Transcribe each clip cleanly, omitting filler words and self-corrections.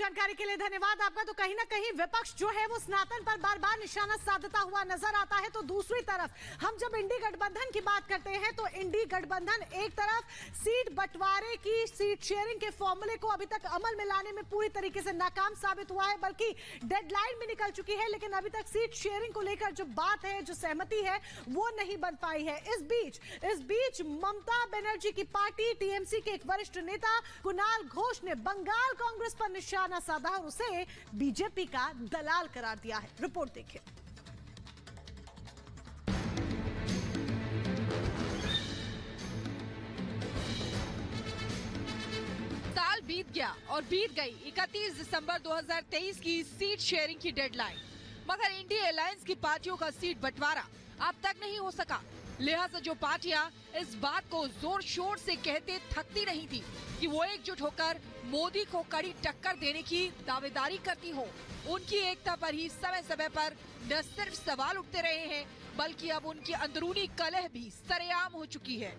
जानकारी के लिए धन्यवाद आपका। तो कहीं ना कहीं विपक्ष जो है वो सनातन पर बार बार निशाना साधता हुआ नजर आता है, तो दूसरी तरफ हम जब इंडी गठबंधन की बात करते हैं तो इंडी गठबंधन एक तरफ सीट बंटवारे की, सीट शेयरिंग के फॉर्मूले को अभी तक अमल में लाने में पूरी तरीके से नाकाम साबित हुआ है, बल्कि डेडलाइन भी निकल चुकी है, लेकिन अभी तक सीट शेयरिंग को लेकर जो बात है, जो सहमति है, वो नहीं बन पाई है। इस बीच ममता बनर्जी की पार्टी टीएमसी के एक वरिष्ठ नेता कुणाल घोष ने बंगाल कांग्रेस पर निशाना साधा और उसे बीजेपी का दलाल करार दिया है। रिपोर्ट देखिए। साल बीत गया और बीत गई 31 दिसंबर 2023 की सीट शेयरिंग की डेडलाइन, मगर इंडिया अलायंस की पार्टियों का सीट बंटवारा अब तक नहीं हो सका। लिहाजा जो पार्टियां इस बात को जोर शोर से कहते थकती नहीं थी कि वो एकजुट होकर मोदी को कड़ी टक्कर देने की दावेदारी करती हो, उनकी एकता पर ही समय समय पर न सिर्फ सवाल उठते रहे हैं, बल्कि अब उनकी अंदरूनी कलह भी सरेआम हो चुकी है।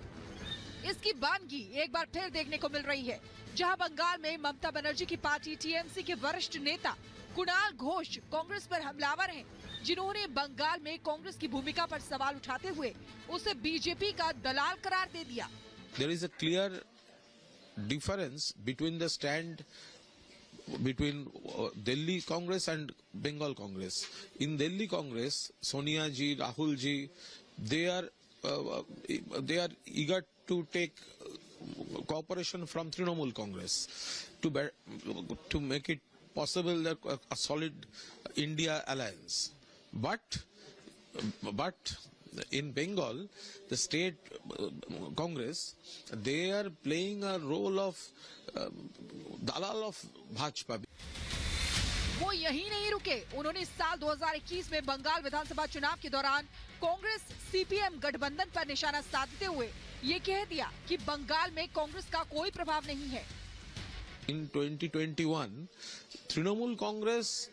इसकी बानगी एक बार फिर देखने को मिल रही है, जहां बंगाल में ममता बनर्जी की पार्टी टीएमसी के वरिष्ठ नेता कुणाल घोष कांग्रेस पर हमलावर हैं, जिन्होंने बंगाल में कांग्रेस की भूमिका पर सवाल उठाते हुए उसे बीजेपी का दलाल करार दे दिया। There is a clear difference between the stand between Delhi Congress and Bengal Congress. In Delhi Congress, Sonia ji, Rahul ji, they are eager to take cooperation from Trinamool Congress to make it possible that a solid India alliance. But in Bengal, the state Congress, they are playing a role of dalal of Bhajpa. वो यही नहीं रुके, उन्होंने साल 2021 में बंगाल विधानसभा चुनाव के दौरान कांग्रेस सीपीएम गठबंधन पर निशाना साधते हुए ये कह दिया कि बंगाल में कांग्रेस का कोई प्रभाव नहीं है। In 2021, Trinamool Congress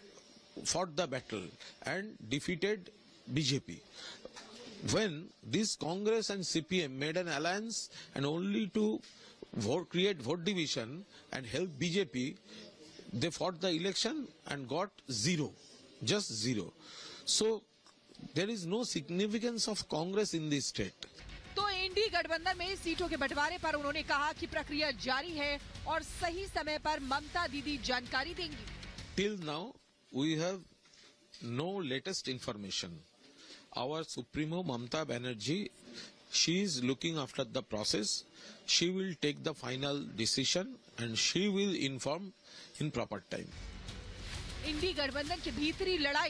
fought the battle and defeated BJP. When this Congress and CPM made an alliance and only to create vote division and help BJP, they fought the election and got zero, just zero. So there is no significance of Congress in this state. तो इंडी गठबंधन में सीटों के बंटवारे पर उन्होंने कहा कि प्रक्रिया जारी है और सही समय पर ममता दीदी जानकारी देंगी। Till now, we have no latest information. Our Supremo Mamta Banerjee, she is looking after the process. She will take the final decision and she will inform in proper time. इंडी गठबंधन की भीतरी लड़ाई